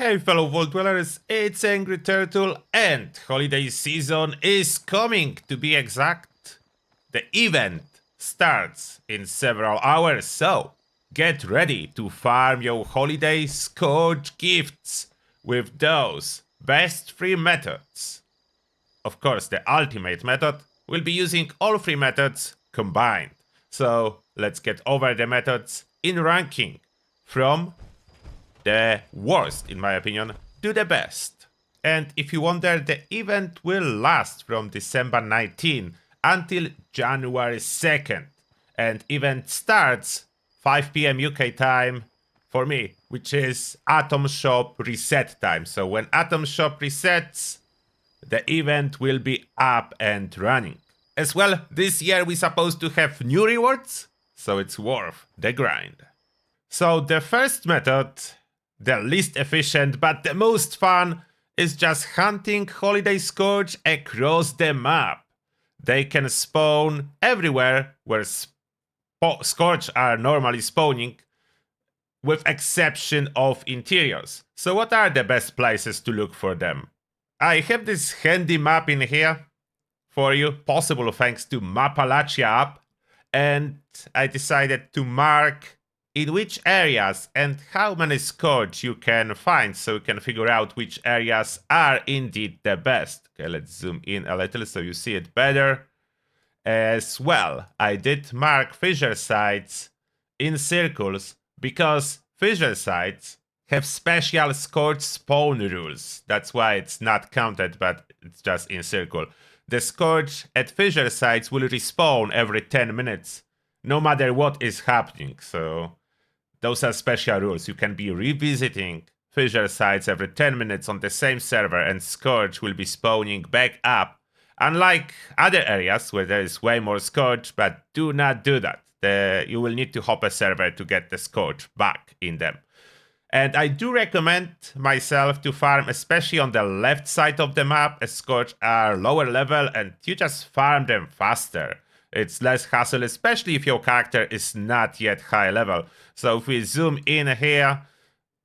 Hey fellow Vault Dwellers, it's Angry Turtle and holiday season is coming, to be exact. The event starts in several hours, so get ready to farm your holiday Scorch gifts with those best free methods. Of course, the ultimate method will be using all three methods combined. So let's get over the methods in ranking from the worst, in my opinion, to the best. And if you wonder, the event will last from December 19 until January 2nd. And event starts 5 p.m. UK time for me, which is Atom Shop reset time. So when Atom Shop resets, the event will be up and running. As well, this year we're supposed to have new rewards, so it's worth the grind. So the first method, the least efficient but the most fun, is just hunting holiday Scorch across the map. They can spawn everywhere where Scorch are normally spawning, with exception of interiors. So what are the best places to look for them? I have this handy map in here for you, possible thanks to Mapalachia app, and I decided to mark in which areas and how many Scorch you can find, so you can figure out which areas are indeed the best. Okay, let's zoom in a little so you see it better. As well, I did mark fissure sites in circles because fissure sites have special Scorch spawn rules. That's why it's not counted, but it's just in circle. The Scorch at fissure sites will respawn every 10 minutes, no matter what is happening, so those are special rules. You can be revisiting fissure sites every 10 minutes on the same server and Scorch will be spawning back up. Unlike other areas where there is way more Scorch, but do not do that. You will need to hop a server to get the Scorch back in them. And I do recommend myself to farm, especially on the left side of the map, as Scorch are lower level and you just farm them faster. It's less hassle, especially if your character is not yet high level. So if we zoom in here,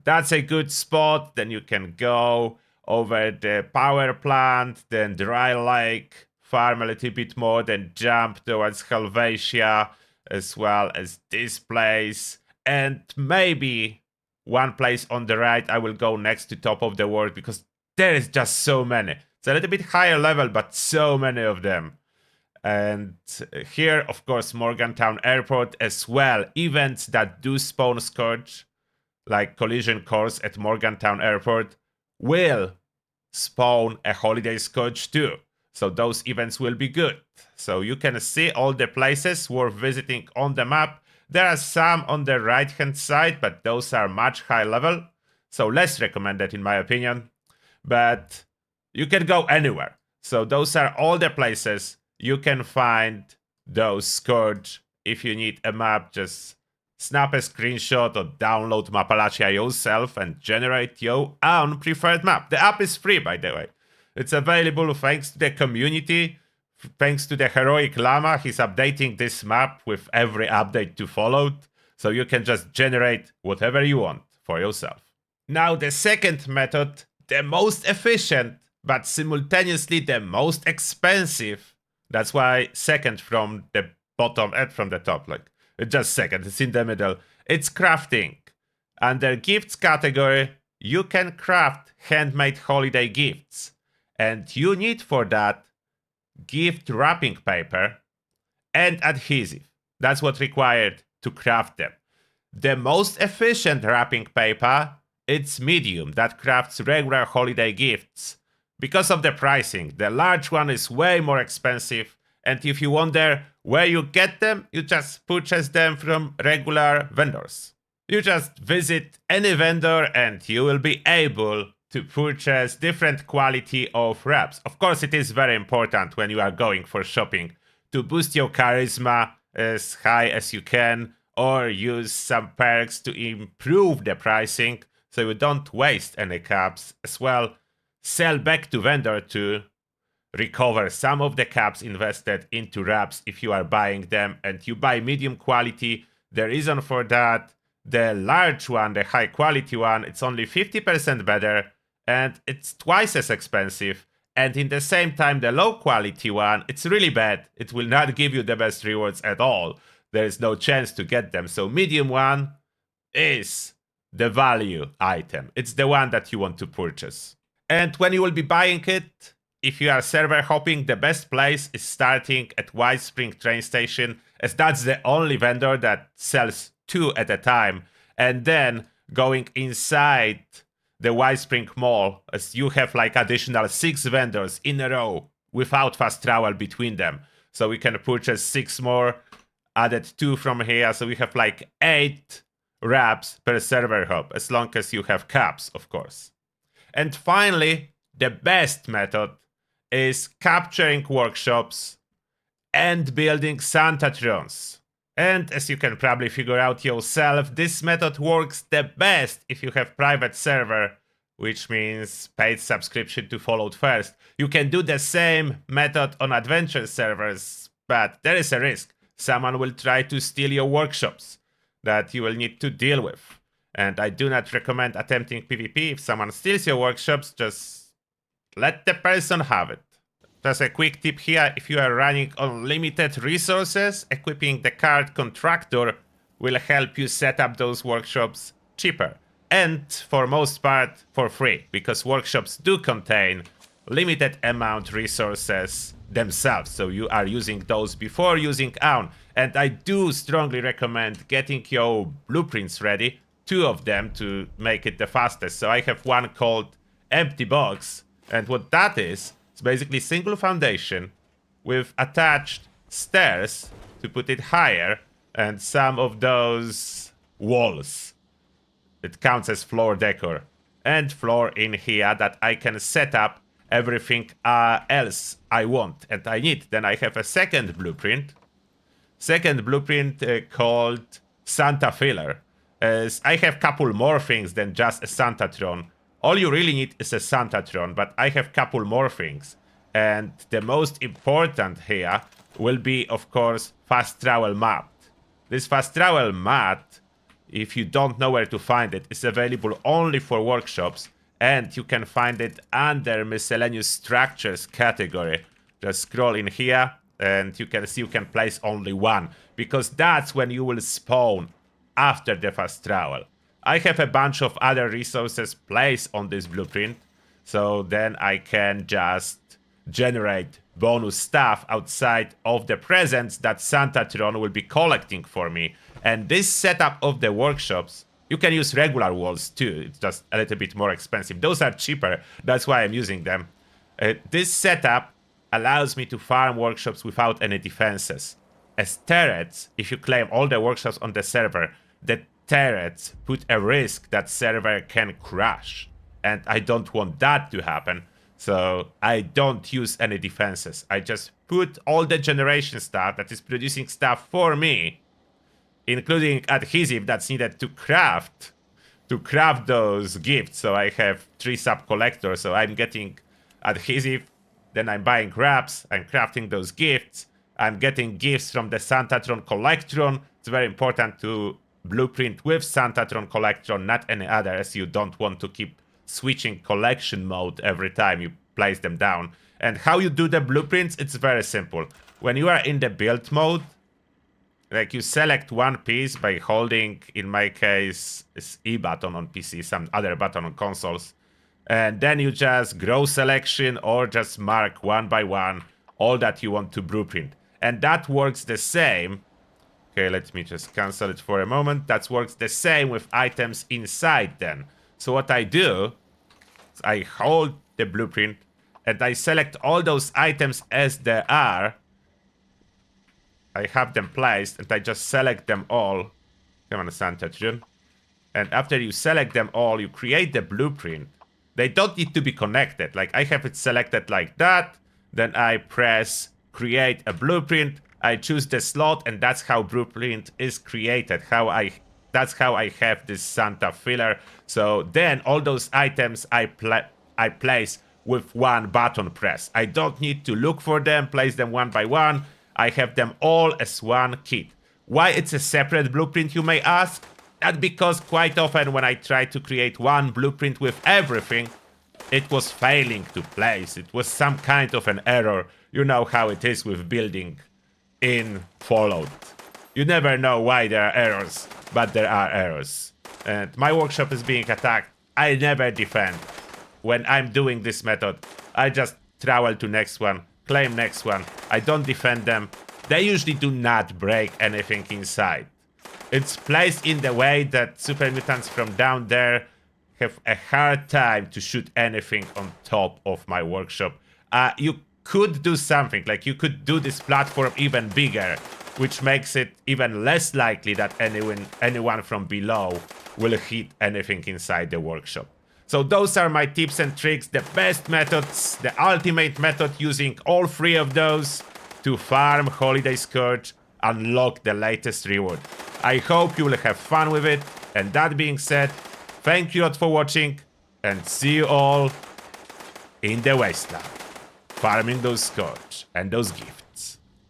that's a good spot. Then you can go over the power plant, then dry lake, farm a little bit more, then jump towards Helvetia, as well as this place. And maybe one place on the right I will go next to top of the world because there is just so many. It's a little bit higher level, but so many of them. And here, of course, Morgantown Airport as well. Events that do spawn Scorch, like Collision Course at Morgantown Airport, will spawn a holiday Scorch too. So those events will be good. So you can see all the places worth visiting on the map. There are some on the right hand side, but those are much high level. So less recommended in my opinion. But you can go anywhere. So those are all the places you can find those Scorch. If you need a map, just snap a screenshot or download Mapalachia yourself and generate your own preferred map. The app is free, by the way. It's available thanks to the community, thanks to the heroic llama. He's updating this map with every update to follow, so you can just generate whatever you want for yourself. Now the second method, the most efficient, but simultaneously the most expensive. That's why second from the bottom and from the top, like it's just second, it's in the middle. It's crafting. Under gifts category, you can craft handmade holiday gifts. And you need for that gift wrapping paper and adhesive. That's what's required to craft them. The most efficient wrapping paper, it's medium, that crafts regular holiday gifts. Because of the pricing, the large one is way more expensive, and if you wonder where you get them, you just purchase them from regular vendors. You just visit any vendor and you will be able to purchase different quality of wraps. Of course, it is very important when you are going for shopping to boost your charisma as high as you can, or use some perks to improve the pricing so you don't waste any caps. As well, sell back to vendor to recover some of the caps invested into wraps if you are buying them and you buy medium quality. The reason for that The large one, the high quality one, it's only 50% better and it's twice as expensive. And in the same time, the low quality one, it's really bad. It will not give you the best rewards at all. There is no chance to get them. So medium one is the value item. It's the one that you want to purchase. And when you will be buying it, if you are server hopping, the best place is starting at White Spring train station, as that's the only vendor that sells 2 at a time, and then going inside the White Spring Mall, as you have like additional 6 vendors in a row without fast travel between them. So we can purchase 6 more, added 2 from here, so we have like 8 wraps per server hop, as long as you have caps, of course. And finally, the best method is capturing workshops and building Santatrons. And as you can probably figure out yourself, this method works the best if you have private server, which means paid subscription to Followed First. You can do the same method on adventure servers, but there is a risk. Someone will try to steal your workshops that you will need to deal with. And I do not recommend attempting PvP. If someone steals your workshops, just let the person have it. Just a quick tip here, if you are running unlimited resources, equipping the card contractor will help you set up those workshops cheaper. And for most part, for free, because workshops do contain limited amount resources themselves. So you are using those before using Aun. And I do strongly recommend getting your blueprints ready, 2 of them to make it the fastest. So I have one called Empty Box, and what that is, it's basically single foundation with attached stairs to put it higher, and some of those walls. It counts as floor decor. And floor in here that I can set up everything else I want and I need. Then I have a second blueprint. Called Santa Filler. As I have couple more things than just a Santatron. All you really need is a Santatron, but I have couple more things. And the most important here will be, of course, fast travel mat. This fast travel mat, if you don't know where to find it, is available only for workshops, and you can find it under miscellaneous structures category. Just scroll in here, and you can see you can place only one, because that's when you will spawn after the fast travel. I have a bunch of other resources placed on this blueprint, so then I can just generate bonus stuff outside of the presents that Santatron will be collecting for me. And this setup of the workshops, you can use regular walls too, it's just a little bit more expensive. Those are cheaper, that's why I'm using them. This setup allows me to farm workshops without any defenses. As turrets, if you claim all the workshops on the server, the turrets put a risk that server can crash. And I don't want that to happen. So I don't use any defenses. I just put all the generation stuff that is producing stuff for me, including adhesive that's needed to craft those gifts. So I have 3 sub-collectors, so I'm getting adhesive, then I'm buying wraps, I'm crafting those gifts, I'm getting gifts from the Santatron Collectron. It's very important to blueprint with Santatron Collectron, not any other, as you don't want to keep switching collection mode every time you place them down. And how you do the blueprints, it's very simple. When you are in the build mode, like you select one piece by holding, in my case, this E button on PC, some other button on consoles. And then you just grow selection or just mark one by one all that you want to blueprint. And that works the same. Okay, let me just cancel it for a moment. That works the same with items inside then. So what I do is I hold the blueprint and I select all those items as they are. I have them placed and I just select them all. Come on, Santatron. And after you select them all, you create the blueprint. They don't need to be connected. Like I have it selected like that. Then I press create a blueprint. I choose the slot and that's how blueprint is created. That's how I have this Santa filler. So then all those items I place with one button press. I don't need to look for them, place them one by one. I have them all as one kit. Why it's a separate blueprint, you may ask? That because quite often when I tried to create one blueprint with everything, it was failing to place. It was some kind of an error. You know how it is with building in Fallout. You never know why there are errors, but there are errors. And my workshop is being attacked. I never defend. When I'm doing this method, I just travel to next one, claim next one. I don't defend them. They usually do not break anything inside. It's placed in the way that super mutants from down there have a hard time to shoot anything on top of my workshop. You could do something, like you could do this platform even bigger, which makes it even less likely that anyone from below will hit anything inside the workshop. So those are my tips and tricks, the best methods, the ultimate method using all three of those to farm Holiday Scorch, unlock the latest reward. I hope you will have fun with it, and that being said, thank you a lot for watching, and see you all in the wasteland, farming those Scorch and those gifts.